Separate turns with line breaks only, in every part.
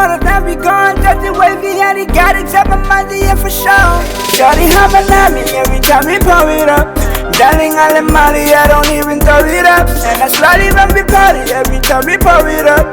water, then we gone. That's the way we had it, got it, tap my money, yeah, for sure. Shawty hopping at me every time we pour it up. Darling, all in Molly, I don't even throw it up. And I slowly when we party every time we pour it up.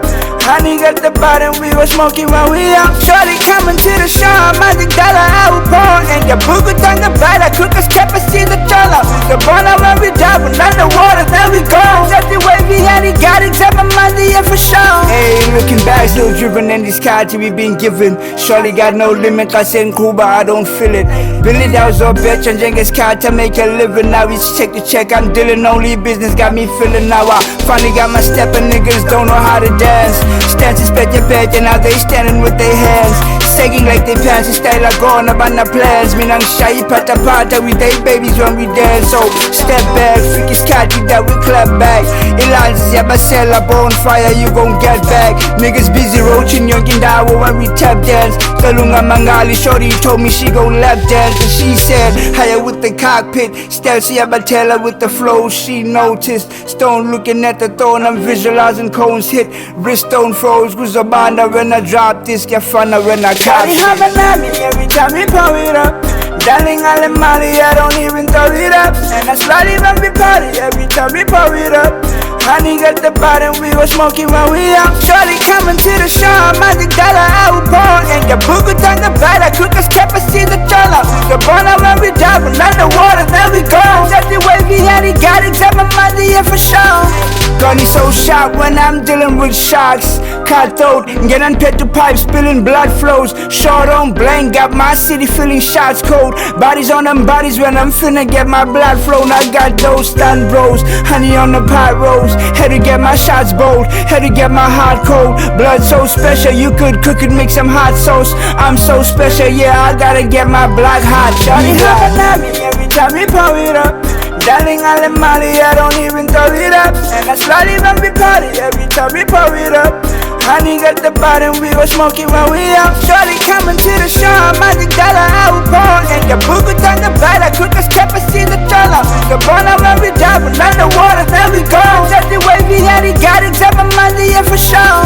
Honey got the bottom, we were smoking when we out. Shorty coming to the show, $100 I will pour. And your booger on the bite, I cook a step and see the dollar. The burner when we dive, and underwater, then we go. That's the way we had it, got it, tap my money, yeah, for sure. Hey, looking back, still driven in this car till we been given. Shorty got no limit, I said Cuba, I don't feel it. Billy, that was a bitch, and Jenkins car to make a living. Now we check the check, I'm dealing only business, got me feeling now. I finally got my step, and niggas don't know how to dance. Stances pet your bed, and now they standing with their hands sagging like they pants, style like going up on the plans. Me nang shy pata pata with they babies when we dance. So step back, freaky scotty that we clap back. Elias ya basela bonfire, you gon' get back. Niggas busy roaching young in dawa when we tap dance. Salunga mangali shorty told me she gon' lap dance, and she said higher with the cockpit. Stelzy ya batella with the flow, she noticed. Stone looking at the throne, I'm visualizing cones hit. Wrist stone froze, Guzabanda when I drop this, get funner when I catch it. Hopping at me every time we pour it up. Darling, all in Molly, I don't even throw it up. And I slowly when we party every time we pour it up. Honey got the bottom, we were smoking when we out. Shorty coming to the show, $100 I will pour. And your booger on the bite, I cook a step and see the dollar. The burner when we dive, and underwater, then we go. That's the way we had it, got it, tap my money, yeah, for sure. Gunny so sharp when I'm dealing with sharks. Cutthroat, getting pet to pipe, spilling blood flows. Short on blank, got my city feeling shots cold. Bodies on them bodies when I'm finna get my blood flown. I got those stun bros, honey on the pyros. Had to get my shots bold, had to get my heart cold. Blood so special, you could cook it, make some hot sauce. I'm so special, yeah, I gotta get my blood hot. Shawty hopping at me every time we pour it up. Darling, all in Molly, I don't even throw it up. And I slowly when we party every time we pour it up. Honey got the bottom, we were smoking when we out. Shorty coming to the show, $100 I will pour. And your booger on the bite, I cook a step and see the dollar. The burner when we dive, and underwater, then we go. That's the way we had it, got it, tap my money, yeah, for sure.